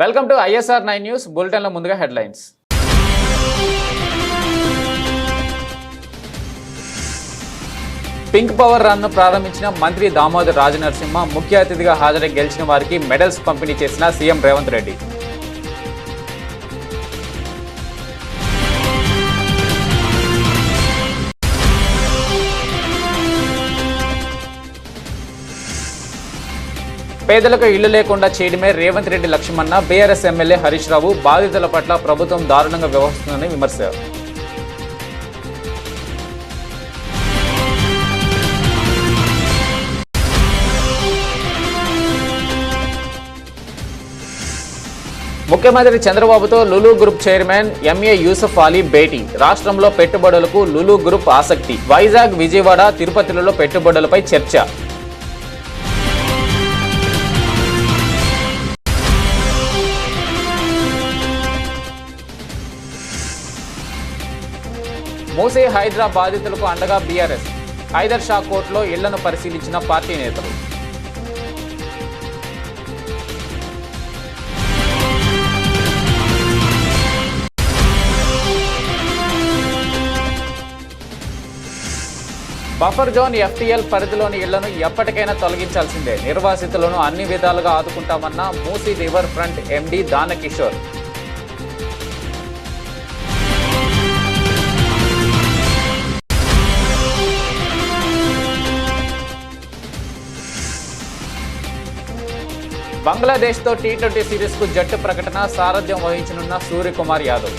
Welcome to ISR 9 news బులెటిన్లో ముందుగా headlines. Pink power run ను ప్రారంభించిన మంత్రి దామోదర్ రాజనరసింహ ముఖ్య అతిథిగా హాజరై గెలిచిన వారికి మెడల్స్ పంపిణీ చేసిన సీఎం రేవంత్ రెడ్డి. పేదలకు ఇళ్లు లేకుండా చేయడమే రేవంత్ రెడ్డి లక్ష్యమన్న బీఆర్ఎస్ ఎమ్మెల్యే హరీష్ రావు. బాధితుల పట్ల ప్రభుత్వం దారుణంగా వ్యవహరిస్తుందని విమర్శ. ముఖ్యమంత్రి చంద్రబాబుతో Lulu group chairman MA Yusuff Ali భేటీ. రాష్ట్రంలో పెట్టుబడులకు లులు గ్రూప్ ఆసక్తి. వైజాగ్, విజయవాడ, తిరుపతిలలో పెట్టుబడులపై చర్చ. మూసీ హైడ్రా బాధితులకు అండగా బీఆర్ఎస్. హైదర్ షా కోర్టులో ఇళ్లను పరిశీలించిన పార్టీ నేతలు. బఫర్ జోన్ ఎఫ్టీఎల్ పరిధిలోని ఇళ్లను ఎప్పటికైనా తొలగించాల్సిందే. నిర్వాసితులను అన్ని విధాలుగా ఆదుకుంటామన్న Musi river front MD Danakishore. బంగ్లాదేశ్తో టీ20 సిరీస్కు జట్టు ప్రకటన. సారథ్యం వహించనున్న సూర్యకుమార్ యాదవ్.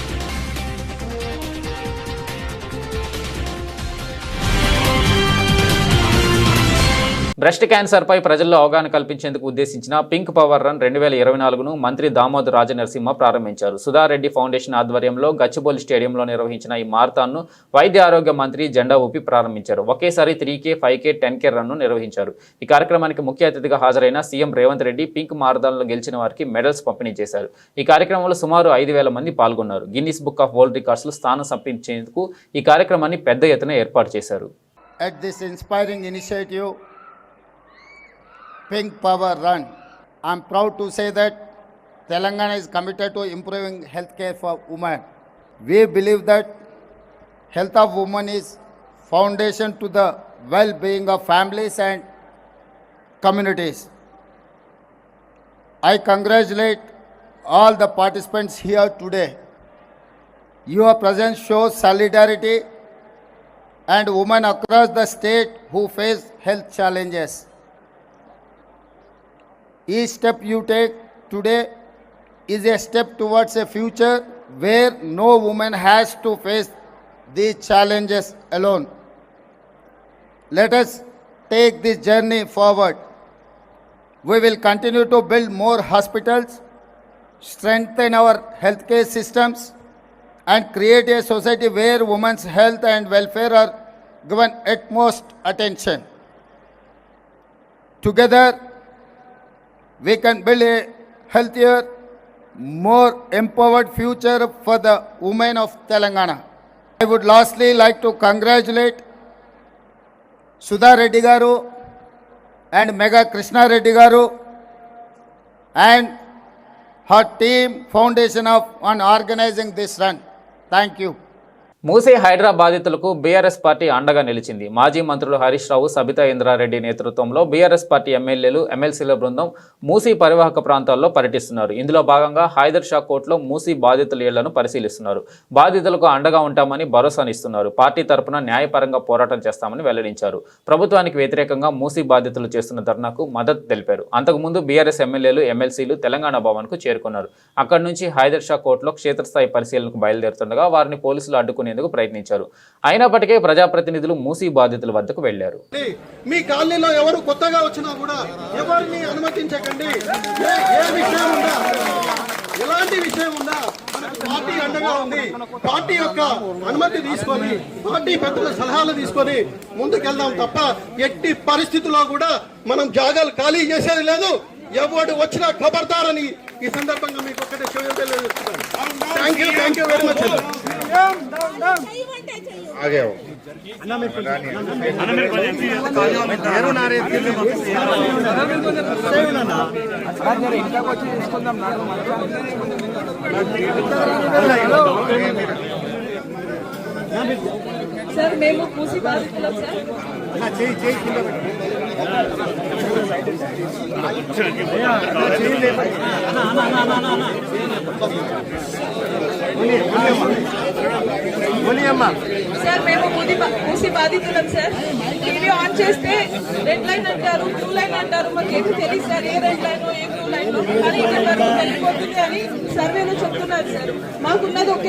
బ్రెస్ట్ క్యాన్సర్పై ప్రజల్లో అవగాహన కల్పించేందుకు ఉద్దేశించిన పింక్ పవర్ రన్ 2024ను మంత్రి దామోదర్ రాజనరసింహ ప్రారంభించారు. సుధారెడ్డి ఫౌండేషన్ ఆధ్వర్యంలో గచ్చిబౌలి స్టేడియంలో నిర్వహించిన ఈ మారథాన్ను వైద్య ఆరోగ్య మంత్రి జెండా ఊపి ప్రారంభించారు. ఒకేసారి 3K, 5K, 10K రన్ను నిర్వహించారు. ఈ కార్యక్రమానికి ముఖ్య అతిథిగా హాజరైన సీఎం రేవంత్ రెడ్డి పింక్ మారథాన్లో గెలిచిన వారికి మెడల్స్ పంపిణీ చేశారు. ఈ కార్యక్రమంలో సుమారు 5,000 మంది పాల్గొన్నారు. గిన్నిస్ బుక్ ఆఫ్ వరల్డ్ రికార్డ్స్లో స్థానం సంపాదించేందుకు ఈ కార్యక్రమాన్ని పెద్ద ఎత్తున ఏర్పాటు చేశారు. Pink Power Run. I am proud to say that Telangana is committed to improving healthcare for women. We believe that health of women is foundation to the well-being of families and communities. I congratulate all the participants here today. Your presence shows solidarity and women across the state who face health challenges. Each step you take today is a step towards a future where no woman has to face these challenges alone. Let us take this journey forward. We will continue to build more hospitals, strengthen our healthcare systems, and create a society where women's health and welfare are given utmost attention. Together, we can build a healthier, more empowered future for the women of Telangana. I would lastly like to congratulate Sudha Reddy Garu and Mega Krishna Reddy Garu and her team foundation on organizing this run. Thank you. Musi Hydraa బాధితులకు BRS party అండగా నిలిచింది. మాజీ మంత్రులు హరీష్ రావు, సబితా ఇంద్రారెడ్డి నేతృత్వంలో BRS party ఎమ్మెల్యేలు, ఎమ్మెల్సీల బృందం మూసీ పరివాహక ప్రాంతాల్లో పర్యటిస్తున్నారు. ఇందులో భాగంగా హైదర్ షా కోర్టులో మూసీ బాధితుల ఇళ్లను పరిశీలిస్తున్నారు. బాధితులకు అండగా ఉంటామని భరోసానిస్తున్నారు. పార్టీ తరపున న్యాయపరంగా పోరాటం చేస్తామని వెల్లడించారు. ప్రభుత్వానికి వ్యతిరేకంగా మూసీ బాధితులు చేస్తున్న ధర్నాకు మద్దతు తెలిపారు. అంతకుముందు బీఆర్ఎస్ ఎమ్మెల్యేలు, ఎమ్మెల్సీలు తెలంగాణ భవన్కు చేరుకున్నారు. అక్కడి నుంచి హైదర్ షా కోర్టులో క్షేత్రస్థాయి పరిశీలనకు బయలుదేరుతుండగా వారిని పోలీసులు అడ్డుకుని ప్రయత్నించారు. అయినప్పటికీ ప్రజాప్రతినిధులు మూసీ బాధితుల వద్దకు వెళ్లారు. మీ కాలనీలో ఎవరు కొత్తగా వచ్చినా కూడా ఎవరిని అనుమతించకండి. ఎలాంటి విషయం ఉందా మనకు పార్టీ అండగా ఉంది. పార్టీ యొక్క అనుమతి తీసుకొని, పార్టీ పెద్దల సలహాలు తీసుకొని ముందుకెళ్దాం తప్ప ఎట్టి పరిస్థితుల్లో కూడా మనం జాగాలు ఖాళీ చేసేది లేదు. ఎవడు వచ్చినా ఖబర్దారని ఈ సందర్భంగా మీకు ఒకటే తెలియజేస్తున్నాను. Thank you very much. Sir మేము మూసి బాధితులం సార్. సార్ మేము మూసి బాధితులం సార్. టీవీ ఆన్ చేస్తే రెడ్ లైన్ అంటారు, బ్లూ లైన్ అంటారు, మాకు ఏమి తెలియదు సార్ ఏ రెడ్ లైన్ ఏ బ్లూ లైన్ కానీ ఇక్కడ వరకు వెళ్ళిపోతుంది అని సర్వేలో చెప్తున్నారు సార్. మాకున్నది ఒక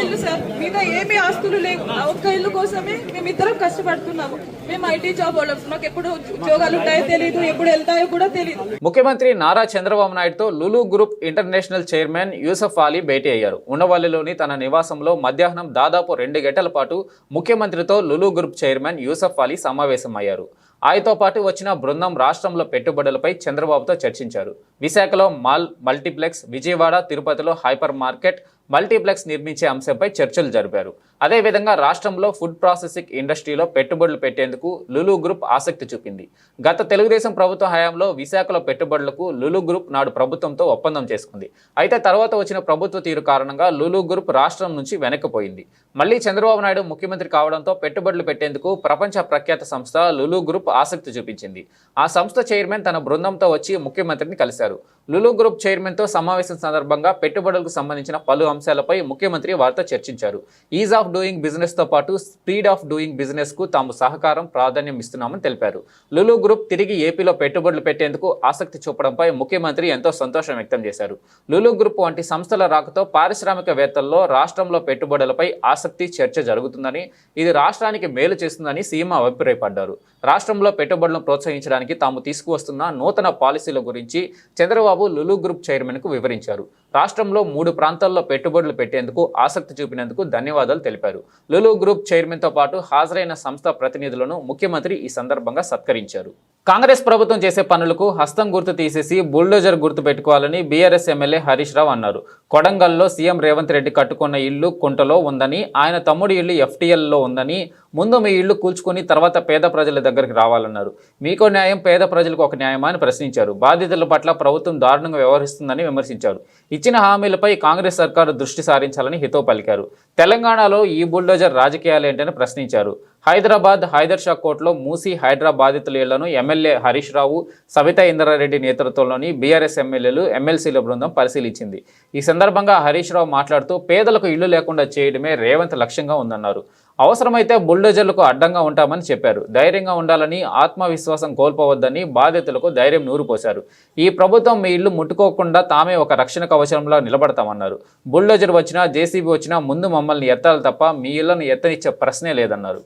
ఇల్లు సార్, మీద ఏమీ ఆస్తులు లేవు. ఆ ఒక్క ఇల్లు కోసమే మేమిద్దరం కష్టపడుతున్నాము. మేము ఐటీ జాబ్ వాళ్ళం, మాకు ఎప్పుడు ఉద్యోగాలు ఉంటాయో తెలియదు, ఎప్పుడు వెళ్తాయో కూడా తెలియదు. ముఖ్యమంత్రి నారా చంద్రబాబు నాయుడుతో Lulu group international chairman Yusuff Ali భేటీ అయ్యారు. ఉండవల్లిలోని తన నివాసంలో మధ్యాహ్నం దాదాపు 2 గంటల పాటు ముఖ్యమంత్రితో లులు గ్రూప్ చైర్మన్ యూసఫ్ అలీ సమావేశమయ్యారు. ఆయనతో పాటు వచ్చిన బృందం రాష్ట్రంలో పెట్టుబడులపై చంద్రబాబుతో చర్చించారు. విశాఖలో మాల్ మల్టీప్లెక్స్, విజయవాడ, తిరుపతిలో హైపర్ మార్కెట్ మల్టీప్లెక్స్ నిర్మించే అంశంపై చర్చలు జరిపారు. అదేవిధంగా రాష్ట్రంలో ఫుడ్ ప్రాసెసింగ్ ఇండస్ట్రీలో పెట్టుబడులు పెట్టేందుకు లులు గ్రూప్ ఆసక్తి చూపింది. గత తెలుగుదేశం ప్రభుత్వ హయాంలో విశాఖలో పెట్టుబడులకు లులు గ్రూప్ నాడు ప్రభుత్వంతో ఒప్పందం చేసుకుంది. అయితే తర్వాత వచ్చిన ప్రభుత్వ తీరు కారణంగా లులు గ్రూప్ రాష్ట్రం నుంచి వెనక్కిపోయింది. మళ్లీ చంద్రబాబు నాయుడు ముఖ్యమంత్రి కావడంతో పెట్టుబడులు పెట్టేందుకు ప్రపంచ ప్రఖ్యాత సంస్థ లులు గ్రూప్ ఆసక్తి చూపించింది. ఆ సంస్థ చైర్మన్ తన బృందంతో వచ్చి ముఖ్యమంత్రిని కలిశారు. లులు గ్రూప్ చైర్మన్తో సమావేశం సందర్భంగా పెట్టుబడులకు సంబంధించిన పలు అంశాలపై ముఖ్యమంత్రి వారితో చర్చించారు. ఈజ్ ఆఫ్ డూయింగ్ బిజినెస్ తో పాటు స్పీడ్ ఆఫ్ డూయింగ్ బిజినెస్ కు తాము సహకారం ప్రాధాన్యం ఇస్తున్నామని తెలిపారు. లులు గ్రూప్ తిరిగి ఏపీలో పెట్టుబడులు పెట్టేందుకు ఆసక్తి చూపడంపై ముఖ్యమంత్రి ఎంతో సంతోషం వ్యక్తం చేశారు. లులు గ్రూప్ వంటి సంస్థల రాకతో పారిశ్రామికవేత్తల్లో రాష్ట్రంలో పెట్టుబడులపై ఆసక్తి చర్చ జరుగుతుందని, ఇది రాష్ట్రానికి మేలు చేస్తుందని సీఎం అభిప్రాయపడ్డారు. రాష్ట్రంలో పెట్టుబడులను ప్రోత్సహించడానికి తాము తీసుకువస్తున్న నూతన పాలసీల గురించి చంద్రబాబు లులు గ్రూప్ చైర్మన్ కు వివరించారు. రాష్ట్రంలో 3 ప్రాంతాల్లో పెట్టుబడులు పెట్టేందుకు ఆసక్తి చూపినందుకు ధన్యవాదాలు తెలిపారు. లులు గ్రూప్ చైర్మన్ తో పాటు హాజరైన సంస్థ ప్రతినిధులను ముఖ్యమంత్రి ఈ సందర్భంగా సత్కరించారు. కాంగ్రెస్ ప్రభుత్వం చేసే పనులకు హస్తం గుర్తు తీసేసి బుల్డోజర్ గుర్తు పెట్టుకోవాలని బీఆర్ఎస్ ఎమ్మెల్యే హరీష్ రావు అన్నారు. కొడంగల్లో సీఎం రేవంత్ రెడ్డి కట్టుకున్న ఇల్లు కుంటలో ఉందని, ఆయన తమ్ముడి ఇల్లు FTLలో ఉందని, ముందు మీ ఇల్లు కూల్చుకొని తర్వాత పేద ప్రజల దగ్గరికి రావాలన్నారు. మీకో న్యాయం, పేద ప్రజలకు ఒక న్యాయమా అని ప్రశ్నించారు. బాధితుల పట్ల ప్రభుత్వం దారుణంగా వ్యవహరిస్తుందని విమర్శించారు. ఇచ్చిన హామీలపై కాంగ్రెస్ సర్కారు దృష్టి సారించాలని హితవు పలికారు. తెలంగాణలో ఈ బుల్డోజర్ రాజకీయాలేంటని ప్రశ్నించారు. హైదరాబాద్ హైదర్ షా కోర్టులో మూసి హైడ్రా బాధితుల ఇళ్లను ఎమ్మెల్యే హరీష్ రావు, సబితా ఇంద్రారెడ్డి నేతృత్వంలోని బీఆర్ఎస్ ఎమ్మెల్యేలు, ఎమ్మెల్సీల బృందం పరిశీలించింది. ఈ సందర్భంగా హరీష్ రావు మాట్లాడుతూ పేదలకు ఇళ్లు లేకుండా చేయడమే రేవంత్ లక్ష్యంగా ఉందన్నారు. అవసరమైతే బుల్డోజర్లకు అడ్డంగా ఉంటామని చెప్పారు. ధైర్యంగా ఉండాలని, ఆత్మవిశ్వాసం కోల్పోవద్దని బాధితులకు ధైర్యం నూరుపోశారు. ఈ ప్రభుత్వం మీ ఇల్లు ముట్టుకోకుండా తామే ఒక రక్షణ కవచంలో నిలబడతామన్నారు. బుల్డోజర్ వచ్చినా, JCB వచ్చినా ముందు మమ్మల్ని ఎత్తాలి తప్ప మీ ఇళ్లను ఎత్తనిచ్చే ప్రశ్నే లేదన్నారు.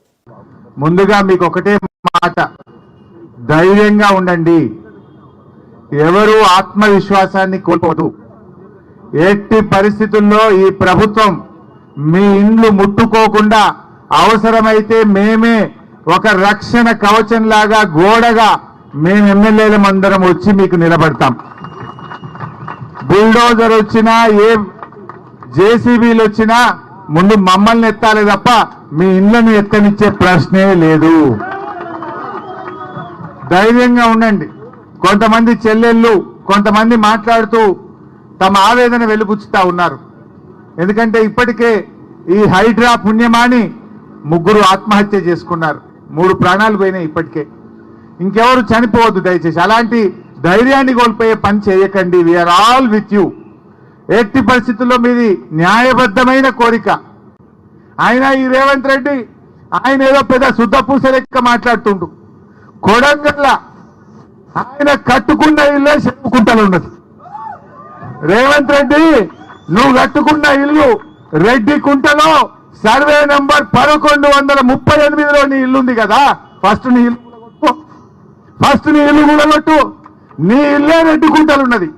ముందుగా మీకు ఒకటే మాట, ధైర్యంగా ఉండండి. ఎవరు ఆత్మవిశ్వాసాన్ని కోల్పోదు. ఎట్టి పరిస్థితుల్లో ఈ ప్రభుత్వం మీ ఇండ్లు ముట్టుకోకుండా, అవసరమైతే మేమే ఒక రక్షణ కవచంలాగా గోడగా మేము ఎమ్మెల్యేలమందరం వచ్చి మీకు నిలబడతాం. బుల్డోజర్ వచ్చినా, ఏ JCBలు వచ్చినా ముందు మమ్మల్ని ఎత్తాలి తప్ప మీ ఇళ్లను ఎత్తనిచ్చే ప్రశ్నే లేదు. ధైర్యంగా ఉండండి. కొంతమంది చెల్లెళ్ళు కొంతమంది మాట్లాడుతూ తమ ఆవేదన వెలుబుచ్చుతా ఉన్నారు. ఎందుకంటే ఇప్పటికే ఈ హైడ్రా పుణ్యమాని 3 ఆత్మహత్య చేసుకున్నారు. 3 ప్రాణాలు పోయినాయి ఇప్పటికే. ఇంకెవరు చనిపోవద్దు దయచేసి. అలాంటి ధైర్యాన్ని కోల్పోయే పని చేయకండి. We are all with you. ఎట్టి పరిస్థితుల్లో మీది న్యాయబద్ధమైన కోరిక. అయినా ఈ రేవంత్ రెడ్డి ఆయన ఏదో పెద్ద శుద్ధపూస లెక్క మాట్లాడుతుండు. కొడంగల్ల ఆయన కట్టుకున్న ఇల్లే చెప్పుకుంటూ ఉన్నది. రేవంత్ రెడ్డి, నువ్వు కట్టుకున్న ఇల్లు రెడ్డి కుంటలో సర్వే నెంబర్ 1138లో నీ ఇల్లుంది కదా. ఫస్ట్ నీ ఇల్లు కూడగొట్టు. నీ ఇల్లే రెడ్డి కుంటలు ఉన్నది.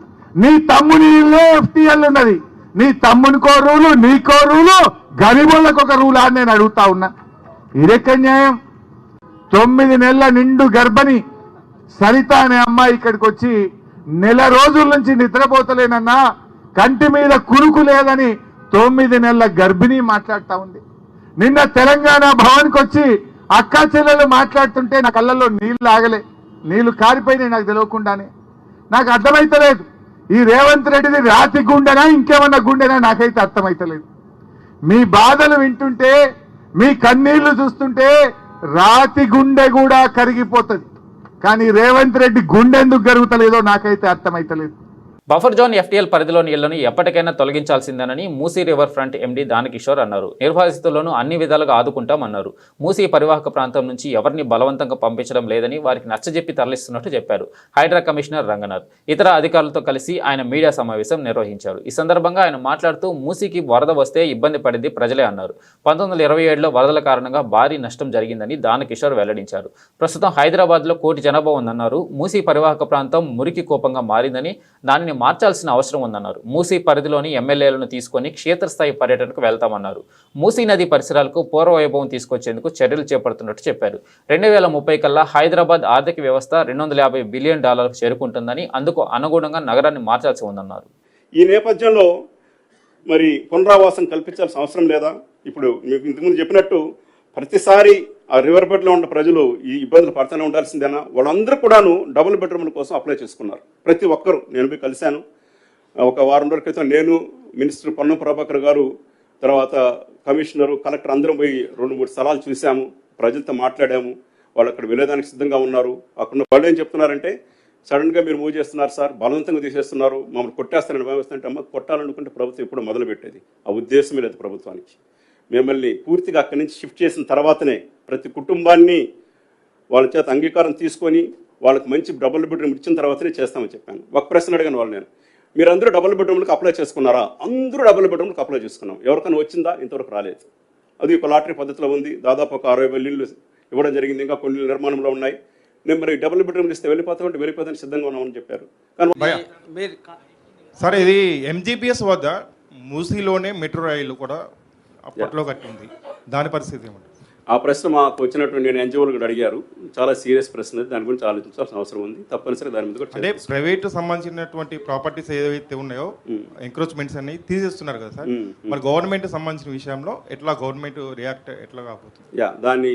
నీ తమ్ముని ఇల్లే FTL ఉన్నది. నీ తమ్మునికో రూలు, నీకో రూలు, గరీబులకు ఒక రూలా అని నేను అడుగుతా ఉన్నా. ఇదెక్క న్యాయం? 9 నెలల నిండు గర్భిణి సరిత అనే అమ్మాయి ఇక్కడికి వచ్చి నెల రోజుల నుంచి నిద్రపోతలేనన్నా, కంటి మీద కురుకు లేదని 9 నెలల గర్భిణి మాట్లాడుతా ఉంది. నిన్న తెలంగాణ భవన్కి వచ్చి అక్కా చెల్లెలు మాట్లాడుతుంటే నా కళ్ళల్లో నీళ్లు ఆగలే, నీళ్లు కారిపోయినాయి నాకు తెలియకుండానే. నాకు అర్థమైతలేదు ఈ రేవంత్ రెడ్డిది రాతి గుండెనా ఇంకేమన్నా గుండెనా నాకైతే అర్థమైతలేదు. మీ బాధలు వింటుంటే, మీ కన్నీళ్లు చూస్తుంటే రాతి గుండె కూడా కరిగిపోతుంది. కానీ రేవంత్ రెడ్డి గుండె ఎందుకు కరుగుతలేదో నాకైతే అర్థమైతలేదు. బఫర్ జోన్ ఎఫ్టీఎల్ పరిధిలోని ఇళ్లను ఎప్పటికైనా తొలగించాల్సిందేనని Musi river front MD Danakishore అన్నారు. నిర్వాసితులను అన్ని విధాలుగా ఆదుకుంటామన్నారు. మూసీ పరివాహక ప్రాంతం నుంచి ఎవరిని బలవంతంగా పంపించడం లేదని, వారికి నచ్చజెప్పి తరలిస్తున్నట్టు చెప్పారు. హైడ్రా కమిషనర్ రంగనాథ్ ఇతర అధికారులతో కలిసి ఆయన మీడియా సమావేశం నిర్వహించారు. ఈ సందర్భంగా ఆయన మాట్లాడుతూ మూసీకి వరద వస్తే ఇబ్బంది పడింది ప్రజలే అన్నారు. 1927లో వరదల కారణంగా భారీ నష్టం జరిగిందని దానకిషోర్ వెల్లడించారు. ప్రస్తుతం హైదరాబాద్లో 1 కోటి జనాభా ఉందన్నారు. మూసీ పరివాహక ప్రాంతం మురికి కూపంగా మారిందని, దానిని మార్చాల్సిన అవసరం ఉందన్నారు. మూసీ పరిధిలోని ఎమ్మెల్యేలను తీసుకొని క్షేత్రస్థాయి పర్యటనకు వెళ్తామన్నారు. మూసీ నది పరిసరాలకు పూర్వవైభవం తీసుకొచ్చేందుకు చర్యలు చేపడుతున్నట్టు చెప్పారు. 2030 కల్లా హైదరాబాద్ ఆర్థిక వ్యవస్థ $250 బిలియన్ చేరుకుంటుందని, అందుకు అనుగుణంగా నగరాన్ని మార్చాల్సి ఉందన్నారు. ఈ నేపథ్యంలో మరి పునరావాసం కల్పించాల్సిన అవసరం లేదా? ఇప్పుడు మీకు ఇంతకుముందు చెప్పినట్టు ప్రతిసారి ఆ రివర్ బెడ్లో ఉన్న ప్రజలు ఈ ఇబ్బందులు పడుతూనే ఉండాల్సిందేనా? వాళ్ళందరూ కూడాను డబుల్ బెడ్రూమ్ల కోసం అప్లై చేసుకున్నారు. ప్రతి ఒక్కరు. నేను పోయి కలిశాను. ఒక వారం రోజుల క్రితం నేను, మినిస్టర్ పొన్నం ప్రభాకర్ గారు, తర్వాత కమిషనరు, కలెక్టర్ అందరం పోయి 2-3 స్థలాలు చూసాము. ప్రజలతో మాట్లాడాము. వాళ్ళు అక్కడ వెళ్ళేదానికి సిద్ధంగా ఉన్నారు. అక్కడ వాళ్ళు ఏం చెప్తున్నారంటే, సడన్గా మీరు మూవ్ చేస్తున్నారు సార్, బలవంతంగా తీసేస్తున్నారు, మమ్మల్ని కొట్టేస్తారని భావిస్తుంటే, అమ్మ కొట్టాలనుకుంటే ప్రభుత్వం ఎప్పుడు మొదలు పెట్టేది. ఆ ఉద్దేశమే లేదు ప్రభుత్వానికి. మిమ్మల్ని పూర్తిగా అక్కడి నుంచి షిఫ్ట్ చేసిన తర్వాతనే ప్రతి కుటుంబాన్ని వాళ్ళ చేత అంగీకారం తీసుకొని వాళ్ళకి మంచి డబుల్ బెడ్రూమ్ ఇచ్చిన తర్వాతనే చేస్తామని చెప్పాను. ఒక ప్రశ్న అడిగాను వాళ్ళు, నేను మీరందరూ డబుల్ బెడ్రూమ్లకు అప్లై చేసుకున్నారా? అందరూ డబుల్ బెడ్రూమ్లకు అప్లై చేసుకున్నాం. ఎవరికైనా వచ్చిందా? ఇంతవరకు రాలేదు. అది ఒక లాటరీ పద్ధతిలో ఉంది. దాదాపు ఒక 60,000 ఇళ్ళు ఇవ్వడం జరిగింది. ఇంకా కొన్ని నిర్మాణంలో ఉన్నాయి. నేను మరి డబుల్ బెడ్రూమ్లు ఇస్తే వెళ్ళిపోతామని సిద్ధంగా ఉన్నామని చెప్పారు. కానీ సరే, ఇది ఎంజీపీఎస్ వద్ద మూసీలోనే మెట్రో రైలు కూడా అప్పట్లో కట్టింది, దాని పరిస్థితి ఏమంటారు? ఆ ప్రశ్న మాకు వచ్చినటువంటి నేను ఎన్జిఓలు కూడా అడిగారు. చాలా సీరియస్ ప్రశ్న, దాని గురించి ఆలోచించాల్సిన అవసరం ఉంది. తప్పనిసరిగా దాని మీద కూడా అంటే ప్రైవేట్ సంబంధించినటువంటి ప్రాపర్టీస్ ఏదైతే ఉన్నాయో ఎంక్రోచ్మెంట్స్ అన్ని తీసేస్తున్నారు కదా సార్, మరి గవర్నమెంట్ సంబంధించిన విషయంలో ఎట్లా గవర్నమెంట్ రియాక్ట్ ఎట్లా కాబోతుంది? దాన్ని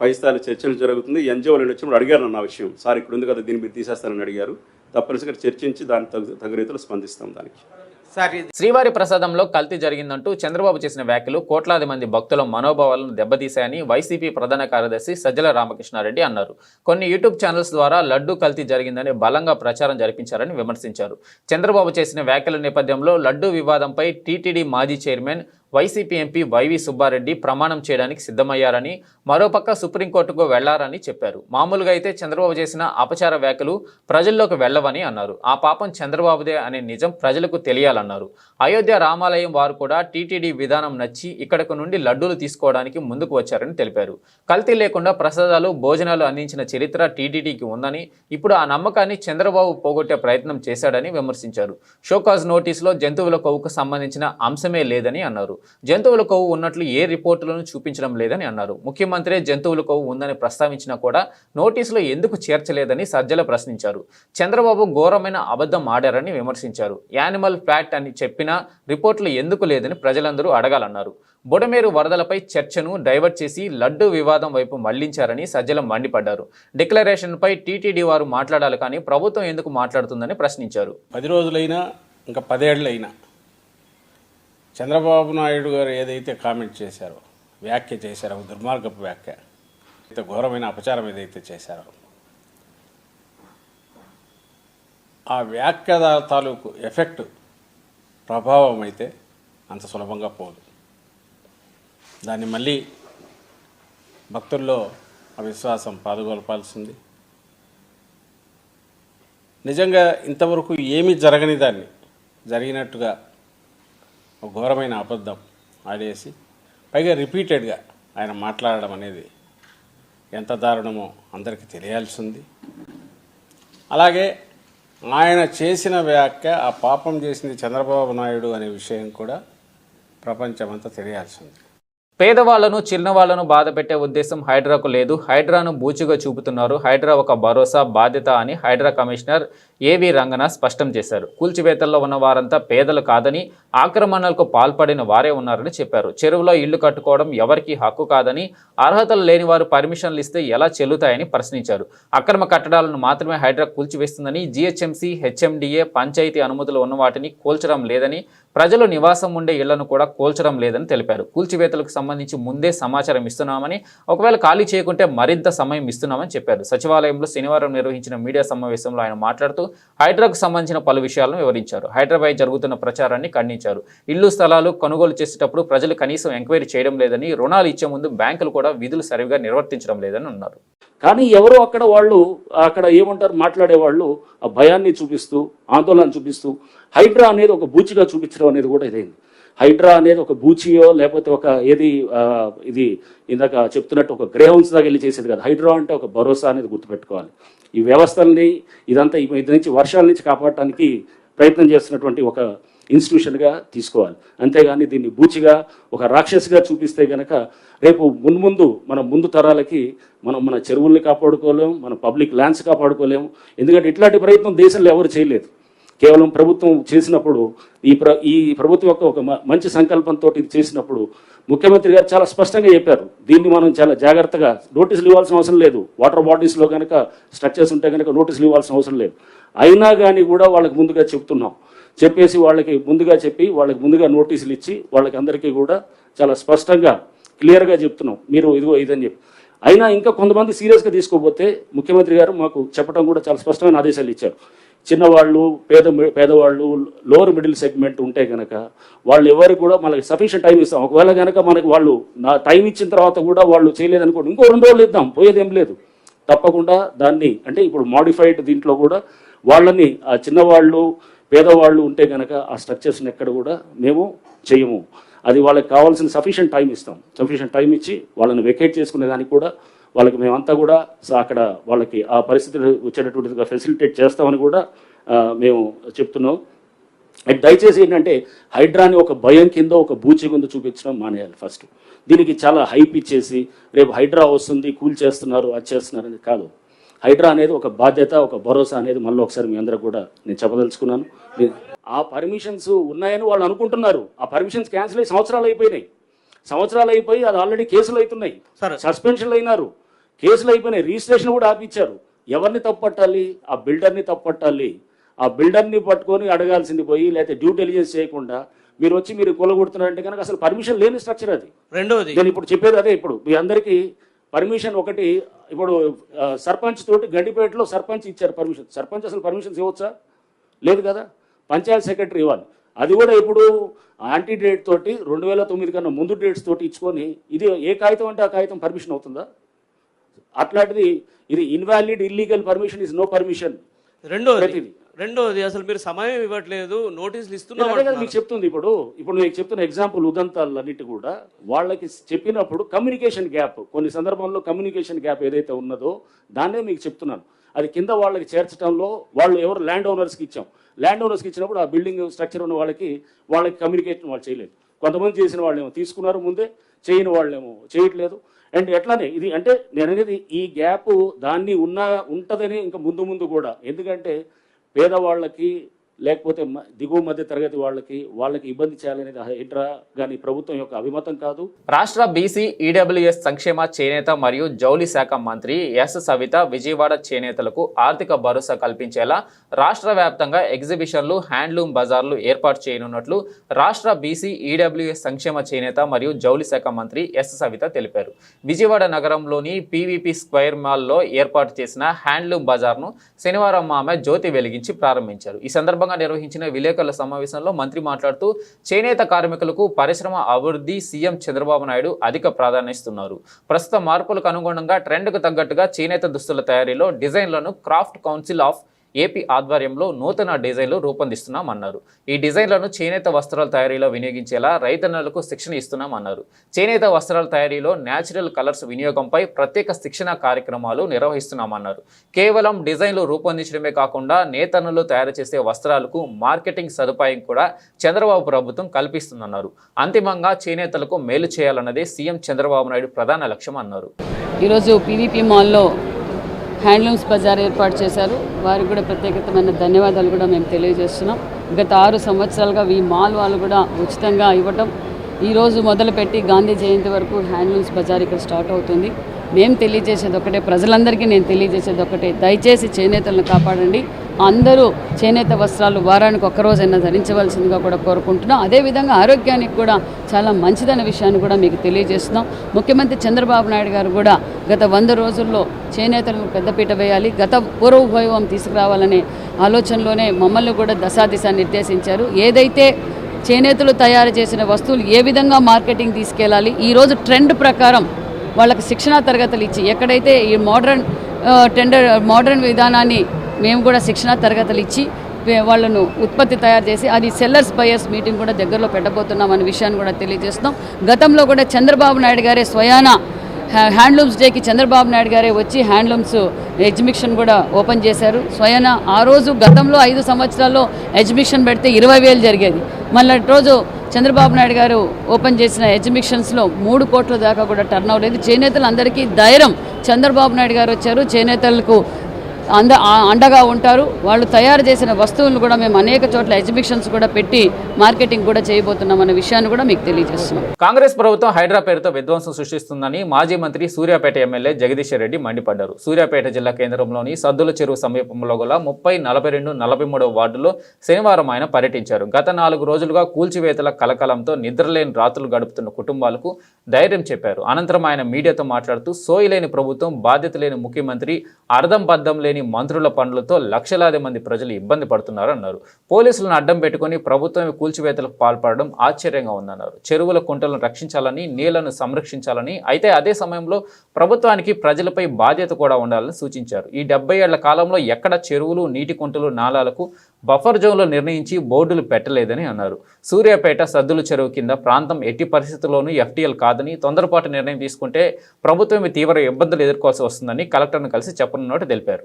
పై స్థాయి చర్చలు జరుగుతుంది. ఎన్జిఓలు వచ్చినప్పుడు అడిగారు నా విషయం, సార్ ఇక్కడ ఉంది కదా దీన్ని మీరు తీసేస్తారని అడిగారు. తప్పనిసరిగా చర్చించి దాని తగు రీతిలో స్పందిస్తాం దానికి. శ్రీవారి ప్రసాదంలో కల్తీ జరిగిందంటూ చంద్రబాబు చేసిన వ్యాఖ్యలు కోట్లాది మంది భక్తుల మనోభావాలను దెబ్బతీశాయని వైసీపీ ప్రధాన కార్యదర్శి సజ్జల రామకృష్ణారెడ్డి అన్నారు. కొన్ని యూట్యూబ్ ఛానల్స్ ద్వారా లడ్డూ కల్తీ జరిగిందని బలంగా ప్రచారం జరిపించారని విమర్శించారు. చంద్రబాబు చేసిన వ్యాఖ్యల నేపథ్యంలో లడ్డూ వివాదంపై టీటీడీ మాజీ chairman YCP MP YV Subbareddy ప్రమాణం చేయడానికి సిద్ధమయ్యారని, మరోపక్క సుప్రీంకోర్టుకు వెళ్లారని చెప్పారు. మామూలుగా అయితే చంద్రబాబు చేసిన అపచార వ్యాఖ్యలు ప్రజల్లోకి వెళ్లవని అన్నారు. ఆ పాపం చంద్రబాబుదే అనే నిజం ప్రజలకు తెలియాలన్నారు. అయోధ్య రామాలయం వారు కూడా టీటీడీ విధానం నచ్చి ఇక్కడకు నుండి లడ్డూలు తీసుకోవడానికి ముందుకు వచ్చారని తెలిపారు. కల్తీ లేకుండా ప్రసాదాలు, భోజనాలు అందించిన చరిత్ర టీటీడీకి ఉందని, ఇప్పుడు ఆ నమ్మకాన్ని చంద్రబాబు పోగొట్టే ప్రయత్నం చేశాడని విమర్శించారు. షోకాజ్ నోటీసులో జంతువుల కొవ్వుకు సంబంధించిన అంశమే లేదని అన్నారు. జంతువుల కొవ్వు ఉన్నట్లు ఏ రిపోర్టులను చూపించడం లేదని అన్నారు. ముఖ్యమంత్రి జంతువుల కొవ్వు ఉందని ప్రస్తావించినా కూడా నోటీసులో ఎందుకు చేర్చలేదని సజ్జల ప్రశ్నించారు. చంద్రబాబు ఘోరమైన అబద్ధం ఆడారని విమర్శించారు. యానిమల్ ఫ్యాట్ అని చెప్పినా రిపోర్టులు ఎందుకు లేదని ప్రజలందరూ అడగాలన్నారు. బుడమేరు వరదలపై చర్చను డైవర్ట్ చేసి లడ్డూ వివాదం వైపు మళ్లించారని సజ్జల మండిపడ్డారు. డిక్లరేషన్పై టీటీడీ వారు మాట్లాడాలి కానీ ప్రభుత్వం ఎందుకు మాట్లాడుతుందని ప్రశ్నించారు. 10 రోజులైనా ఇంకా 10 ఏళ్ళైనా చంద్రబాబు నాయుడు గారు ఏదైతే కామెంట్ చేశారో, వ్యాఖ్య చేశారో, దుర్మార్గపు వ్యాఖ్య, ఘోరమైన అపచారం ఏదైతే చేశారో, ఆ వ్యాఖ్య తాలూకు ఎఫెక్ట్, ప్రభావం అయితే అంత సులభంగా పోదు. దాన్ని మళ్ళీ భక్తుల్లో ఆ విశ్వాసం పాదుగొల్పాల్సింది. నిజంగా ఇంతవరకు ఏమీ జరగని దాన్ని జరిగినట్టుగా ఒక ఘోరమైన అబద్ధం ఆడేసి పైగా రిపీటెడ్గా ఆయన మాట్లాడడం అనేది ఎంత దారుణమో అందరికీ తెలియాల్సింది. అలాగే ఆయన చేసిన వ్యాఖ్య, ఆ పాపం చేసింది చంద్రబాబు నాయుడు అనే విషయం కూడా ప్రపంచమంతా తెలియాల్సింది. పేదవాళ్లను, చిన్నవాళ్లను బాధ పెట్టే ఉద్దేశం హైడ్రాకు లేదు. హైడ్రాను బూచుగా చూపుతున్నారు. హైడ్రా ఒక భరోసా, బాధ్యత అని హైడ్రా కమిషనర్ ఏవి రంగన స్పష్టం చేశారు. కూల్చివేతల్లో ఉన్న వారంతా పేదలు కాదని, ఆక్రమణలకు పాల్పడిన వారే ఉన్నారని చెప్పారు. చెరువులో ఇళ్లు కట్టుకోవడం ఎవరికీ హక్కు కాదని, అర్హతలు లేని వారు పర్మిషన్లు ఇస్తే ఎలా చెల్లుతాయని ప్రశ్నించారు. అక్రమ కట్టడాలను మాత్రమే హైడ్రా కూల్చివేస్తుందని, జీహెచ్ఎంసీ, హెచ్ఎండిఏ, పంచాయతీ అనుమతులు ఉన్న వాటిని కూల్చడం లేదని, ప్రజలు నివాసం ఉండే ఇళ్లను కూడా కూల్చడం లేదని తెలిపారు. కూల్చివేతలకు సంబంధించి ముందే సమాచారం ఇస్తున్నామని, ఒకవేళ ఖాళీ చేయకుంటే మరింత సమయం ఇస్తున్నామని చెప్పారు. సచివాలయంలో శనివారం నిర్వహించిన మీడియా సమావేశంలో ఆయన మాట్లాడుతూ హైడ్రాకు సంబంధించిన పలు విషయాలను వివరించారు. హైడ్రాపై జరుగుతున్న ప్రచారాన్ని ఖండించారు. ఇల్లు స్థలాలు కొనుగోలు చేసేటప్పుడు ప్రజలు కనీసం ఎంక్వైరీ చేయడం లేదని, రుణాలు ఇచ్చే ముందు బ్యాంకులు కూడా విధులు సరిగా నిర్వర్తించడం లేదని అన్నారు. కానీ ఎవరో అక్కడ ఏమంటారు మాట్లాడేవాళ్ళు ఆ భయాన్ని చూపిస్తూ, ఆందోళన చూపిస్తూ హైడ్రా అనేది ఒక బూచిగా చూపించడం అనేది కూడా ఇదైంది. హైడ్రా అనేది ఒక బూచియో లేకపోతే ఒక ఇది ఇందాక చెప్తున్నట్టు ఒక గ్రే హౌన్స్ దాకా వెళ్ళి చేసేది కాదు. హైడ్రా అంటే ఒక భరోసా అనేది గుర్తుపెట్టుకోవాలి. ఈ వ్యవస్థల్ని ఇదంతా ఇది నుంచి వర్షాల నుంచి కాపాడటానికి ప్రయత్నం చేస్తున్నటువంటి ఒక ఇన్స్టిట్యూషన్గా తీసుకోవాలి. అంతేగాని దీన్ని బూచిగా ఒక రాక్షసిగా చూపిస్తే గనక రేపు ముందు తరాలకి మన చెరువుల్ని కాపాడుకోలేము, మన పబ్లిక్ ల్యాండ్స్ కాపాడుకోలేము. ఎందుకంటే ఇట్లాంటి ప్రయత్నం దేశంలో ఎవరు చేయలేదు. కేవలం ప్రభుత్వం చేసినప్పుడు ఈ ప్రభుత్వం యొక్క ఒక మంచి సంకల్పంతో ఇది చేసినప్పుడు ముఖ్యమంత్రి గారు చాలా స్పష్టంగా చెప్పారు. దీన్ని మనం చాలా జాగ్రత్తగా నోటీసులు ఇవ్వాల్సిన అవసరం లేదు. వాటర్ బాడీస్లో కనుక స్ట్రక్చర్స్ ఉంటే కనుక నోటీసులు ఇవ్వాల్సిన అవసరం లేదు. అయినా కానీ కూడా వాళ్ళకి ముందుగా చెప్తున్నాం. చెప్పేసి వాళ్ళకి ముందుగా నోటీసులు ఇచ్చి వాళ్ళకి అందరికీ కూడా చాలా స్పష్టంగా క్లియర్గా చెప్తున్నాం, మీరు ఇదిగో ఇదని చెప్పి. అయినా ఇంకా కొంతమంది సీరియస్గా తీసుకోకపోతే ముఖ్యమంత్రి గారు మాకు చెప్పడం కూడా చాలా స్పష్టమైన ఆదేశాలు ఇచ్చారు. చిన్నవాళ్ళు, పేదవాళ్ళు, లోవర్ మిడిల్ సెగ్మెంట్ ఉంటే కనుక వాళ్ళు ఎవరు కూడా మనకి సఫిషియెంట్ టైం ఇస్తాం. ఒకవేళ కనుక మనకి వాళ్ళు టైం ఇచ్చిన తర్వాత కూడా వాళ్ళు చేయలేదనుకోండి, ఇంకో 2 రోజులు ఇద్దాం, పోయేదేం లేదు. తప్పకుండా దాన్ని అంటే ఇప్పుడు మాడిఫైడ్ దీంట్లో కూడా వాళ్ళని ఆ చిన్నవాళ్ళు, పేదవాళ్ళు ఉంటే కనుక ఆ స్ట్రక్చర్స్ని ఎక్కడ కూడా మేము చేయము. అది వాళ్ళకి కావాల్సిన సఫిషియెంట్ టైం ఇస్తాం. సఫిషియెంట్ టైం ఇచ్చి వాళ్ళని వెకేట్ చేసుకునే దానికి కూడా వాళ్ళకి మేమంతా కూడా అక్కడ వాళ్ళకి ఆ పరిస్థితులు వచ్చేటటువంటిగా ఫెసిలిటేట్ చేస్తామని కూడా మేము చెప్తున్నాం. అండ్ దయచేసి ఏంటంటే హైడ్రాని ఒక భయం కింద, ఒక బూచి కింద చూపించడం మానేయాలి. ఫస్ట్ దీనికి చాలా హైప్ ఇచ్చేసి రేపు హైడ్రా వస్తుంది, కూల్ చేస్తున్నారు, అది చేస్తున్నారు అనేది కాదు. హైడ్రా అనేది ఒక బాధ్యత, ఒక భరోసా అనేది మళ్ళీ ఒకసారి మీ అందరూ కూడా నేను చెప్పదలుచుకున్నాను. ఆ పర్మిషన్స్ ఉన్నాయని వాళ్ళు అనుకుంటున్నారు. ఆ పర్మిషన్స్ క్యాన్సిల్ అయ్యి సంవత్సరాలు అయిపోయి అది ఆల్రెడీ కేసులు అవుతున్నాయి, సస్పెన్షన్లు అయినారు, కేసులు అయిపోయినాయి, రిజిస్ట్రేషన్ కూడా ఆపించారు. ఎవరిని తప్పట్టాలి? ఆ బిల్డర్ని తప్పట్టాలి. ఆ బిల్డర్ని పట్టుకొని అడగాల్సింది పోయి, లేకపోతే డ్యూ డెలిజెన్స్ చేయకుండా మీరు కొలగొడుతున్నారంటే కనుక అసలు పర్మిషన్ లేని స్ట్రక్చర్ అది. రెండోది నేను ఇప్పుడు చెప్పేది అదే. ఇప్పుడు మీ అందరికీ పర్మిషన్ ఒకటి, ఇప్పుడు సర్పంచ్ తోటి గండిపేటలో సర్పంచ్ ఇచ్చారు పర్మిషన్. సర్పంచ్ అసలు పర్మిషన్స్ ఇవ్వచ్చా? లేదు కదా. పంచాయత్ సెక్రటరీ ఇవ్వాలి. అది కూడా ఇప్పుడు యాంటీ డేట్ తోటి 2009 కన్నా ముందు డేట్స్ తోటి ఇచ్చుకొని ఇది ఏ కాగితం అంటే ఆ కాగితం పర్మిషన్ అవుతుందా? అట్లాంటిది ఇది invalid, illegal permission is no permission. రెండోది అసలు మీరు సమయం ఇవ్వట్లేదు, నోటీసులు ఇస్తున్నారు. మీకు చెప్తుంది ఇప్పుడు మీకు చెప్తున్న ఎగ్జాంపుల్ ఉదంతాలన్నిటి కూడా వాళ్ళకి చెప్పినప్పుడు కమ్యూనికేషన్ గ్యాప్, కొన్ని సందర్భంలో కమ్యూనికేషన్ గ్యాప్ ఏదైతే ఉన్నదో దాన్నే మీకు చెప్తున్నాను. అది కింద వాళ్ళకి చేర్చడంలో వాళ్ళు ఎవరు ల్యాండ్ ఓనర్స్కి ఇచ్చాం. ల్యాండ్ ఓనర్స్కి ఇచ్చినప్పుడు ఆ బిల్డింగ్ స్ట్రక్చర్ ఉన్న వాళ్ళకి కమ్యూనికేషన్ వాళ్ళు చేయలేదు. కొంతమంది చేసిన వాళ్ళేమో తీసుకున్నారు ముందే, చేయని వాళ్ళేమో చేయట్లేదు. అండ్ ఎట్లానే ఇది అంటే నేను అనేది ఈ గ్యాప్ దాన్ని ఉంటుందని ఇంకా ముందు కూడా. ఎందుకంటే పేదవాళ్ళకి లేకపోతే దిగువ మధ్య తరగతి వాళ్ళకి ఇబ్బంది చేయాలనేది హైడ్రా కానీ ప్రభుత్వం యొక్క అభిమతం కాదు. రాష్ట్ర బీసీ ఈడబ్ల్యూఎస్ సంక్షేమ చేనేత మరియు జౌళి శాఖ మంత్రి ఎస్ సవిత విజయవాడ చేనేతలకు ఆర్థిక భరోసా కల్పించేలా రాష్ట్ర వ్యాప్తంగా ఎగ్జిబిషన్లు, హ్యాండ్లూమ్ బజార్లు ఏర్పాటు చేయనున్నట్లు రాష్ట్ర బీసీ ఈడబ్ల్యూఎస్ సంక్షేమ చేనేత మరియు జౌళి శాఖ మంత్రి ఎస్ సవిత తెలిపారు. విజయవాడ నగరంలోని పీవీపీ స్క్వేర్ మాల్లో ఏర్పాటు చేసిన హ్యాండ్లూమ్ బజార్ను శనివారం ఆమె జ్యోతి వెలిగించి ప్రారంభించారు. ఈ సందర్భంగా నిర్వహించిన విలేకరుల సమావేశంలో మంత్రి మాట్లాడుతూ చేనేత కార్మికులకు పరిశ్రమ అభివృద్ధి సీఎం చంద్రబాబు నాయుడు అధిక ప్రాధాన్యమిస్తున్నారు. ప్రస్తుత మార్పులకు అనుగుణంగా ట్రెండ్కు తగ్గట్టుగా చేనేత దుస్తుల తయారీలో డిజైన్లను క్రాఫ్ట్ కౌన్సిల్ ఆఫ్ ఏపీ ఆధ్వర్యంలో నూతన డిజైన్లు రూపొందిస్తున్నామన్నారు. ఈ డిజైన్లను చేనేత వస్త్రాల తయారీలో వినియోగించేలా రైతన్నలకు శిక్షణ ఇస్తున్నామన్నారు. చేనేత వస్త్రాల తయారీలో న్యాచురల్ కలర్స్ వినియోగంపై ప్రత్యేక శిక్షణ కార్యక్రమాలు నిర్వహిస్తున్నామన్నారు. కేవలం డిజైన్లు రూపొందించడమే కాకుండా నేతన్నలు తయారు చేసే వస్త్రాలకు మార్కెటింగ్ సదుపాయం కూడా చంద్రబాబు ప్రభుత్వం కల్పిస్తుందన్నారు. అంతిమంగా చేనేతలకు మేలు చేయాలన్నదే సీఎం చంద్రబాబు నాయుడు ప్రధాన లక్ష్యం అన్నారు. ఈరోజు పీవీపీ మాల్లో హ్యాండ్లూమ్స్ బజార్ ఏర్పాటు చేశారు. వారికి కూడా ప్రత్యేకమైన ధన్యవాదాలు కూడా మేము తెలియజేస్తున్నాం. గత 6 సంవత్సరాలుగా ఈ మాల్ వాళ్ళు కూడా ఉచితంగా ఇవ్వటం, ఈరోజు మొదలుపెట్టి గాంధీ జయంతి వరకు హ్యాండ్లూమ్స్ బజార్ ఇక్కడ స్టార్ట్ అవుతుంది. మేము తెలియజేసేది ఒకటే, ప్రజలందరికీ నేను తెలియజేసేది ఒకటే, దయచేసి చేనేతలను కాపాడండి. అందరూ చేనేత వస్త్రాలు వారానికి ఒక్కరోజైనా ధరించవలసిందిగా కూడా కోరుకుంటున్నాం. అదేవిధంగా ఆరోగ్యానికి కూడా చాలా మంచిదన్న విషయాన్ని కూడా మీకు తెలియజేస్తున్నాం. ముఖ్యమంత్రి చంద్రబాబు నాయుడు గారు కూడా గత 100 రోజుల్లో చేనేతలకు పెద్దపీట వేయాలి, గత పూర్వవైభవం తీసుకురావాలనే ఆలోచనలోనే మమ్మల్ని కూడా దశాదిశ నిర్దేశించారు. ఏదైతే చేనేతలు తయారు చేసిన వస్తువులు ఏ విధంగా మార్కెటింగ్ తీసుకెళ్ళాలి, ఈరోజు ట్రెండ్ ప్రకారం వాళ్ళకి శిక్షణా తరగతులు ఇచ్చి, ఎక్కడైతే ఈ మోడర్న్ విధానాన్ని మేము కూడా శిక్షణా తరగతులు ఇచ్చి వాళ్ళను ఉత్పత్తి తయారు చేసి అది సెల్లర్స్ బయర్స్ మీటింగ్ కూడా దగ్గరలో పెట్టబోతున్నాం అనే విషయాన్ని కూడా తెలియజేస్తున్నాం. గతంలో కూడా చంద్రబాబు నాయుడు గారే స్వయాన హ్యాండ్లూమ్స్ డేకి చంద్రబాబు నాయుడు గారే వచ్చి హ్యాండ్లూమ్స్ ఎగ్జిబిషన్ కూడా ఓపెన్ చేశారు. స్వయాన ఆ రోజు గతంలో 5 సంవత్సరాల్లో ఎగ్జిబిషన్ పెడితే 20,000 జరిగేది. మళ్ళీ రోజు చంద్రబాబు నాయుడు గారు ఓపెన్ చేసిన ఎగ్జిబిషన్స్లో 3 కోట్ల దాకా కూడా టర్న్ అవ్వలేదు. చేనేతలు అందరికీ ధైర్యం, చంద్రబాబు నాయుడు గారు వచ్చారు, చేనేతలకు అండగా ఉంటారు. వాళ్ళు తయారు చేసిన వస్తువులను కూడా మేము అనేక చోట్ల ఎగ్జిబిషన్స్ కూడా పెట్టి మార్కెటింగ్ కూడా చేయబోతున్నాం అనే విషయాన్ని కూడా మీకు తెలియజేస్తున్నాం. కాంగ్రెస్ ప్రభుత్వం హైడ్రా పేరుతో విధ్వంసం సృష్టిస్తుందని మాజీ మంత్రి సూర్యాపేట ఎమ్మెల్యే జగదీశ్వర్ రెడ్డి మండిపడ్డారు. సూర్యాపేట జిల్లా కేంద్రంలోని సద్దుల చెరువు సమీపంలో గల 30, 42, 43 వార్డుల్లో శనివారం ఆయన పర్యటించారు. గత 4 రోజులుగా కూల్చివేతల కలకలంతో నిద్రలేని రాత్రులు గడుపుతున్న కుటుంబాలకు ధైర్యం చెప్పారు. అనంతరం ఆయన మీడియాతో మాట్లాడుతూ సోయిలేని ప్రభుత్వం, బాధ్యత లేని ముఖ్యమంత్రి, అర్థం పద్ధం లేని మంత్రుల పనులతో లక్షలాది మంది ప్రజలు ఇబ్బంది పడుతున్నారన్నారు. పోలీసులను అడ్డం పెట్టుకుని ప్రభుత్వం కూల్చివేతలకు పాల్పడడం ఆశ్చర్యంగా ఉందన్నారు. చెరువుల కుంటలను రక్షించాలని, నీళ్లను సంరక్షించాలని, అయితే అదే సమయంలో ప్రభుత్వానికి ప్రజలపై బాధ్యత కూడా ఉండాలని సూచించారు. ఈ 70 ఏళ్ల కాలంలో ఎక్కడ చెరువులు, నీటి కుంటలు, నాలాలకు బఫర్ జోన్లు నిర్ణయించి బోర్డులు పెట్టలేదని అన్నారు. సూర్యాపేట సద్దుల చెరువు కింద ప్రాంతం ఎట్టి పరిస్థితుల్లోనూ FTL కాదని, తొందరపాటు నిర్ణయం తీసుకుంటే ప్రభుత్వం తీవ్ర ఇబ్బందులు ఎదుర్కోవాల్సి వస్తుందని కలెక్టర్ను కలిసి చెప్పనున్నట్టు తెలిపారు.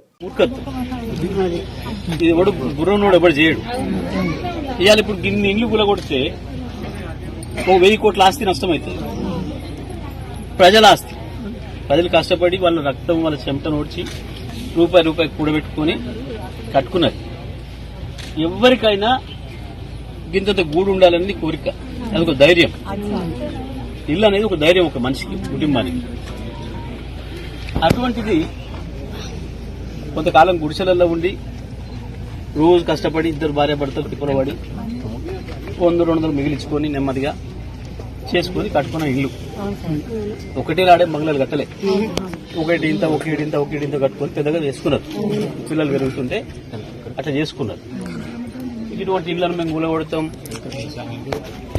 చేయడు ఇవాళ ఇప్పుడు ఇన్ని ఇండ్లు కూలగొడితే 1000 కోట్ల ఆస్తి నష్టం అవుతుంది. ప్రజల ఆస్తి, ప్రజలు కష్టపడి వాళ్ళ రక్తం, వాళ్ళ చెమటను ఓడ్చి రూపాయి కూడబెట్టుకుని కట్టుకున్నారు. ఎవరికైనా గింతంత గూడు ఉండాలని కోరిక, అదొక ధైర్యం. ఇల్లు అనేది ఒక ధైర్యం ఒక మనిషికి, కుటుంబానికి. అటువంటిది కొంతకాలం గుడిసెలలో ఉండి రోజు కష్టపడి 2 భార్యాభర్తలు తిప్పలబడి 100-200 మిగిలించుకొని నెమ్మదిగా చేసుకుని కట్టుకున్న ఇల్లు. ఒకటే రాడే బంగ్లాలు కట్టలే, ఒకటి ఇంత కట్టుకొని పెద్దగా చేసుకున్నారు. పిల్లలు పెరుగుతుంటే అట్లా చేసుకున్నారు. ఇటువంటి ఇళ్లను మేము కూలగొడతాం.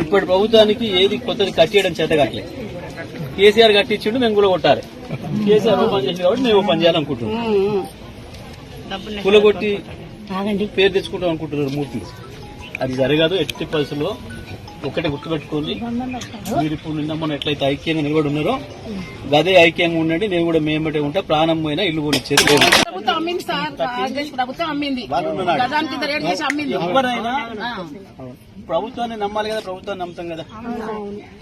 ఇప్పటి ప్రభుత్వానికి ఏది కొత్తది కట్టేయడం చేత కట్టలే. కేసీఆర్ కట్టించిండు, మేము కూలగొట్టాలి. కేసీఆర్ పని చేసింది కాబట్టి మేము పని చేయాలనుకుంటున్నాం. కూలగొట్టి పేరు తెచ్చుకుంటాం అనుకుంటున్నారు మూర్తి. అది జరగదు ఎట్టి పరిస్థితుల్లో. ఒకటే గుర్తుపెట్టుకోండి, మీరు ఇప్పుడు నిన్న మనం ఎట్లయితే ఐక్యంగా నిలబడి ఉన్నారో గదే ఐక్యంగా ఉండండి. నేను కూడా మేమటే ఉంటా. ప్రాణం పోయినా ఇల్లు కొనిచ్చేది లేదు. ఎవరైనా ప్రభుత్వాన్ని నమ్మాలి కదా, ప్రభుత్వాన్ని నమ్ముతాం కదా.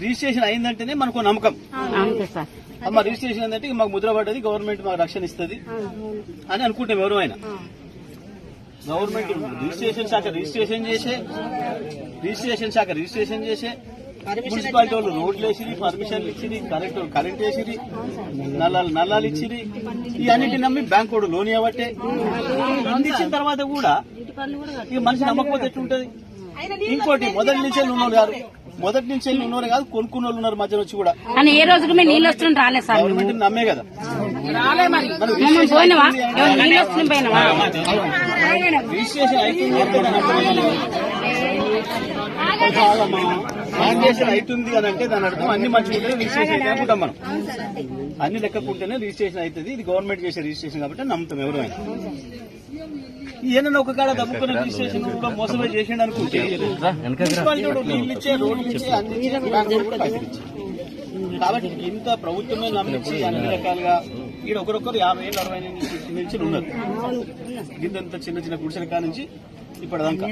రిజిస్ట్రేషన్ అయిందంటేనే మనకు నమ్మకం. అమ్మ రిజిస్ట్రేషన్ ఏంటంటే మాకు ముద్ర పడ్డది, గవర్నమెంట్ మాకు రక్షణ ఇస్తుంది అని అనుకుంటాం. ఎవరైనా గవర్నమెంట్ రిజిస్ట్రేషన్ శాఖ రిజిస్ట్రేషన్ చేసే మున్సిపాలిటీ వాళ్ళు రోడ్లు వేసిరి, పర్మిషన్లు ఇచ్చిరి, కరెంట్ వేసిరి, నల్లాలు ఇచ్చిరి. ఈ అన్నింటిని నమ్మి బ్యాంక్ కూడా లోన్ ఇవ్వబట్టే అందించిన తర్వాత కూడా ఇక మనిషి నమ్మకపోతే ఎట్లుంటది. ఇంకోటి మొదటి నుంచి ఉన్నోరు కాదు, కొనుక్కున్న వాళ్ళు ఉన్నారు మధ్యలో వచ్చి కూడా. ఏ రోజు నీళ్ళు వస్తుంది రాలేదు సార్, గవర్నమెంట్ నమ్మే కదా. రిజిస్ట్రేషన్ అవుతుంది అని అంటే దాని అర్థం అన్ని మంచిగా రిజిస్ట్రేషన్ అయితే అనుకుంటాం మనం. అన్ని లెక్కకుంటేనే రిజిస్ట్రేషన్ అవుతుంది. ఇది గవర్నమెంట్ చేసే రిజిస్ట్రేషన్ కాబట్టి నమ్ముతాం ఎవరైనా. ఏదైనా ఒక కాడ దప్పుకున్న రిజిస్ట్రేషన్ కూడా మోసమే చేసిండు అనుకుంటే మున్సిపాలిటీ నీళ్ళు ఇచ్చే, రోడ్లు ఇచ్చే, అన్ని ఇచ్చే. కాబట్టి ఇంత ప్రభుత్వమే నమ్మించి అన్ని రకాలుగా ఈడ ఒకరొకరు 50 ఏళ్ళు 60 ఏళ్ళ నుంచి ఉన్నారు. ఇంత చిన్న గుడిసెల కాడ నుంచి ఇప్పటిదాకా.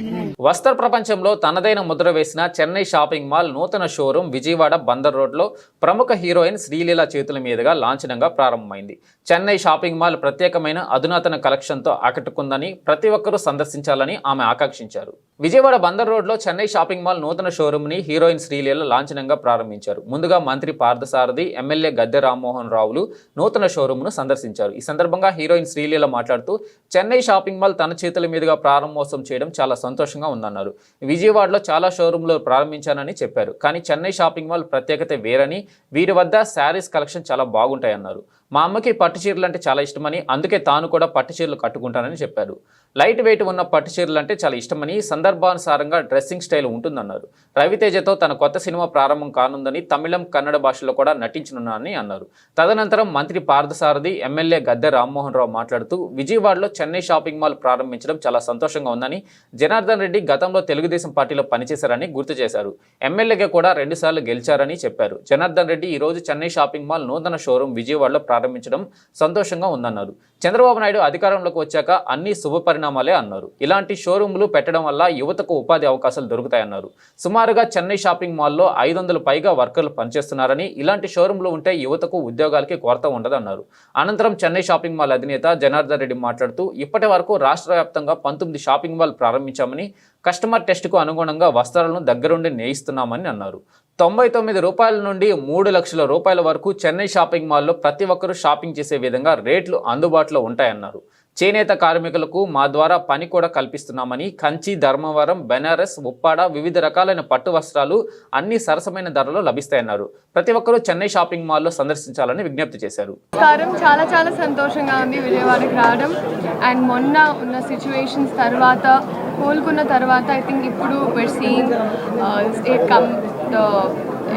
వస్త్ర ప్రపంచంలో తనదైన ముద్ర వేసిన చెన్నై షాపింగ్ మాల్ నూతన షోరూం విజయవాడ బందర్ రోడ్లో ప్రముఖ హీరోయిన్ శ్రీలీల చేతుల మీదుగా లాంఛనంగా ప్రారంభమైంది. చెన్నై షాపింగ్ మాల్ ప్రత్యేకమైన అధునాతన కలెక్షన్తో ఆకట్టుకుందని ప్రతి ఒక్కరూ సందర్శించాలని ఆమె ఆకాంక్షించారు. విజయవాడ బందర్ రోడ్లో చెన్నై షాపింగ్ మాల్ నూతన షోరూంని హీరోయిన్ శ్రీలీల లాంఛనంగా ప్రారంభించారు. ముందుగా మంత్రి పార్థసారథి, ఎమ్మెల్యే గద్దె రామ్మోహన్ రావులు నూతన షోరూంను సందర్శించారు. ఈ సందర్భంగా హీరోయిన్ శ్రీలీల మాట్లాడుతూ చెన్నై షాపింగ్ మాల్ తన చేతుల మీదుగా ప్రారంభోత్సవం చేయడం చాలా సంతోషంగా ఉందన్నారు. విజయవాడలో చాలా షోరూంలు ప్రారంభించానని చెప్పారు. కానీ చెన్నై షాపింగ్ మాల్ ప్రత్యేకత వేరని, వీరి వద్ద శారీస్ కలెక్షన్ చాలా బాగుంటాయన్నారు. మా అమ్మకి పట్టు చీరలు అంటే చాలా ఇష్టమని, అందుకే తాను కూడా పట్టు చీరలు కట్టుకుంటానని చెప్పారు. లైట్ వెయిట్ ఉన్న పట్టు చీరలు అంటే చాలా ఇష్టమని, సందర్భానుసారంగా డ్రెస్సింగ్ స్టైల్ ఉంటుందన్నారు. రవితేజతో తన కొత్త సినిమా ప్రారంభం కానుందని, తమిళం, కన్నడ భాషలో కూడా నటించనున్నానని అన్నారు. తదనంతరం మంత్రి పార్థసారథి, ఎమ్మెల్యే గద్దె రామ్మోహన్ రావు మాట్లాడుతూ విజయవాడలో చెన్నై షాపింగ్ మాల్ ప్రారంభించడం చాలా సంతోషంగా ఉందని, జనార్దన్ రెడ్డి గతంలో తెలుగుదేశం పార్టీలో పనిచేశారని గుర్తు చేశారు. ఎమ్మెల్యేగా కూడా 2 సార్లు గెలిచారని చెప్పారు. జనార్దన్ రెడ్డి ఈ రోజు చెన్నై షాపింగ్ మాల్ నూతన షోరూం విజయవాడలో ప్రారంభించడం సంతోషంగా ఉందన్నారు. చంద్రబాబు నాయుడు అధికారంలోకి వచ్చాక అన్ని శుభ పరిణామాలే అన్నారు. ఇలాంటి షోరూంలు పెట్టడం వల్ల యువతకు ఉపాధి అవకాశాలు దొరుకుతాయన్నారు. సుమారుగా చెన్నై షాపింగ్ మాల్లో 500 పైగా వర్కర్లు పనిచేస్తున్నారని, ఇలాంటి షోరూంలు ఉంటే యువతకు ఉద్యోగాలకి కొరత ఉండదన్నారు. అనంతరం చెన్నై షాపింగ్ మాల్ అధినేత జనార్దన్ రెడ్డి మాట్లాడుతూ ఇప్పటి వరకు రాష్ట్ర వ్యాప్తంగా 19 షాపింగ్ మాల్ ప్రారంభించామని, కస్టమర్ టెస్ట్కు అనుగుణంగా వస్త్రాలను దగ్గరుండి నేయిస్తున్నామని అన్నారు. 99 రూపాయల నుండి 3 లక్షల రూపాయల వరకు చెన్నై షాపింగ్ మాల్లో ప్రతి ఒక్కరూ షాపింగ్ చేసే విధంగా రేట్లు అందుబాటులో ఉంటాయన్నారు. చేనేత కార్మికులకు మా ద్వారా పని కూడా కల్పిస్తున్నామని, కంచి, ధర్మవరం, బెనారస్, ఉప్పాడ వివిధ రకాలైన పట్టు వస్త్రాలు అన్ని సరసమైన ధరలో లభిస్తాయన్నారు. ప్రతి ఒక్కరూ చెన్నై షాపింగ్ మాల్లో సందర్శించాలని విజ్ఞప్తి చేశారు. చాలా చాలా సంతోషంగా ఉంది విజయవాడకి రావడం. అండ్ మొన్న ఉన్న సిచ్యువేషన్స్ తర్వాత, కోలుకున్న తర్వాత, ఐ థింక్ ఇప్పుడు we're seeing the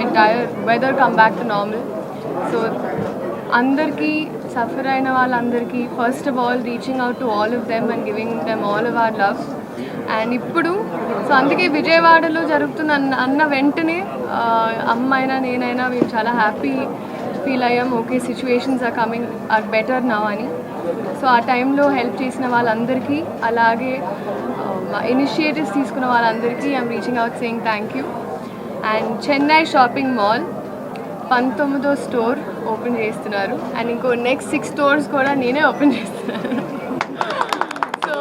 entire weather come back to normal. So అందరికీ, సఫర్ అయిన వాళ్ళందరికీ first of all reaching out to all of them and giving them all of our love. And ఇప్పుడు so అందుకే విజయవాడలో జరుగుతున్న అన్న వెంటనే అమ్మైనా నేనైనా మేము చాలా హ్యాపీ ఫీల్ అయ్యాం. Okay, situations are better now అని. సో ఆ టైంలో హెల్ప్ చేసిన వాళ్ళందరికీ, అలాగే ఇనిషియేటివ్స్ తీసుకున్న వాళ్ళందరికీ I'm reaching out saying thank you. And Chennai shopping mall 19వ స్టోర్ ఓపెన్ చేస్తున్నారు. అండ్ ఇంకో నెక్స్ట్ 6 స్టోర్స్ కూడా నేనే ఓపెన్ చేస్తున్నాను. So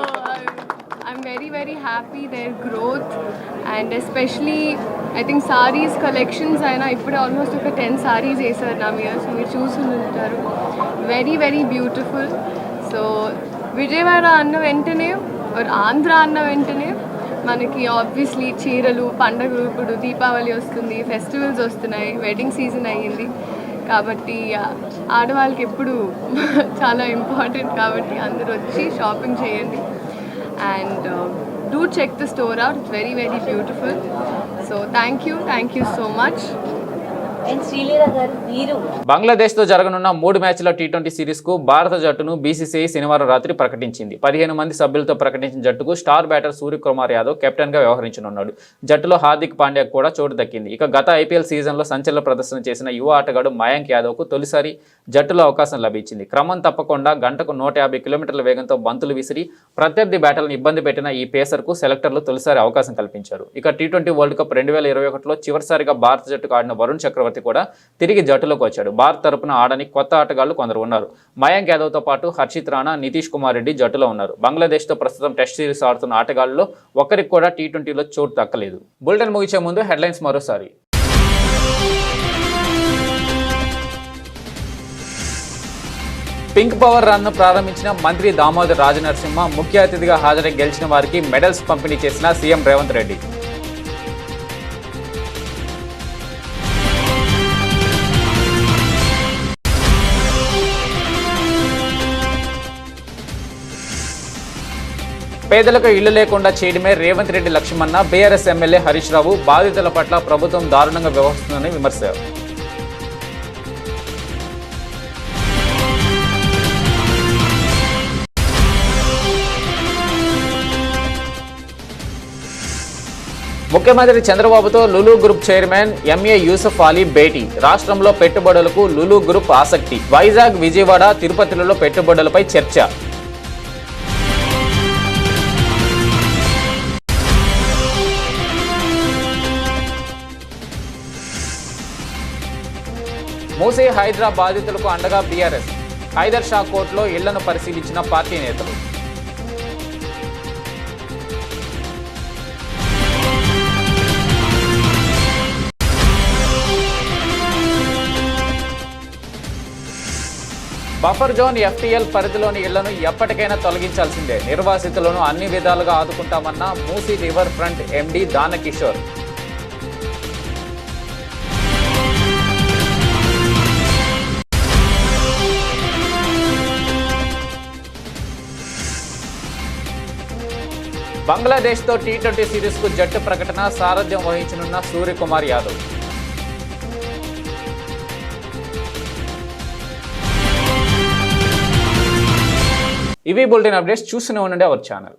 I'm very happy their growth. And especially I think saris collections అయినా ఇప్పుడే ఆల్మోస్ట్ ఒక 10 సారీస్ వేసారు నా మీద. సో మీరు చూస్తుంటారు, వెరీ బ్యూటిఫుల్. సో విజయవాడ అన్న వెంటనే, ఆంధ్ర అన్న వెంటనే మనకి ఆబ్వియస్లీ చీరలు, పండగలు, ఇప్పుడు దీపావళి వస్తుంది, ఫెస్టివల్స్ వస్తున్నాయి, వెడ్డింగ్ సీజన్ అయ్యింది కాబట్టి ఆడవాళ్ళకి ఎప్పుడు చాలా ఇంపార్టెంట్. కాబట్టి అందరూ వచ్చి షాపింగ్ చేయండి. And do check the store out, it's very beautiful. So thank you so much. బంగ్లాదేశ్తో జరగనున్న 3 మ్యాచ్ల టీ20 సిరీస్కు భారత జట్టును బీసీసీఐ శనివారం రాత్రి ప్రకటించింది. 15 మంది సభ్యులతో ప్రకటించిన జట్టుకు స్టార్ బ్యాటర్ సూర్యకుమార్ యాదవ్ కెప్టెన్గా వ్యవహరించనున్నాడు. జట్టులో హార్దిక్ పాండ్యా కూడా చోటు దక్కింది. ఇక గత ఐపీఎల్ సీజన్లో సంచలన ప్రదర్శన చేసిన యువ ఆటగాడు మయాంక్ యాదవ్కు తొలిసారి జట్టులో అవకాశం లభించింది. క్రమం తప్పకుండా గంటకు 150 కిలోమీటర్ల వేగంతో బంతులు విసిరి ప్రత్యర్థి బ్యాటర్లను ఇబ్బంది పెట్టిన ఈ పేసర్కు సెలెక్టర్లు తొలిసారి అవకాశం కల్పించారు. ఇక టీ20 వరల్డ్ కప్ 2021లో చివరిసారిగా భారత జట్టుకు ఆడిన వరుణ్ చక్రవర్తి కూడా తిరిగి జట్టులోకి వచ్చాడు. భారత్ తరపున ఆడని కొత్త ఆటగాళ్లు కొందరు ఉన్నారు. మయాంక్ యాదవ్తో పాటు హర్షిత్ రాణా, నితీష్ కుమార్ రెడ్డి జట్టులో ఉన్నారు. బంగ్లాదేశ్తో ప్రస్తుతం టెస్ట్ సిరీస్ ఆడుతున్న ఆటగాళ్లలో ఒకరికి కూడా టీ20లో చోటు దక్కలేదు. బులెటిన్ ముగించే ముందు హెడ్లైన్స్ మరోసారి. పింక్ పవర్ రన్ ను ప్రారంభించిన మంత్రి దామోదర్ రాజనరసింహ ముఖ్య అతిథిగా హాజరై గెలిచిన వారికి మెడల్స్ పంపిణీ చేసిన సీఎం రేవంత్ రెడ్డి. పేదలకు ఇళ్లు లేకుండా చేయడమే రేవంత్ రెడ్డి లక్ష్యమన్న బీఆర్ఎస్ ఎమ్మెల్యే హరీష్ రావు. బాధితుల పట్ల ప్రభుత్వం దారుణంగా వ్యవహరిస్తుందని విమర్శ. ముఖ్యమంత్రి చంద్రబాబుతో Lulu group chairman MA Yusuff Ali భేటీ. రాష్ట్రంలో పెట్టుబడులకు లులు గ్రూప్ ఆసక్తి. వైజాగ్, విజయవాడ, తిరుపతిలలో పెట్టుబడులపై చర్చ. మూసీ హైడ్రా బాధితులకు అండగా బీఆర్ఎస్. హైదర్ షా కోర్టులో ఇళ్లను పరిశీలించిన పార్టీ నేతలు. బఫర్ జోన్ ఎఫ్టీఎల్ పరిధిలోని ఇళ్లను ఎప్పటికైనా తొలగించాల్సిందే. నిర్వాసితులను అన్ని విధాలుగా ఆదుకుంటామన్న Musi river front MD Danakishore. బంగ్లాదేశ్తో టీ20 సిరీస్కు జట్టు ప్రకటన. సారథ్యం వహించనున్న సూర్యకుమార్ యాదవ్. ఇవి బులెటిన్ అప్డేట్స్. చూస్తూనే ఉండండి అవర్ ఛానల్.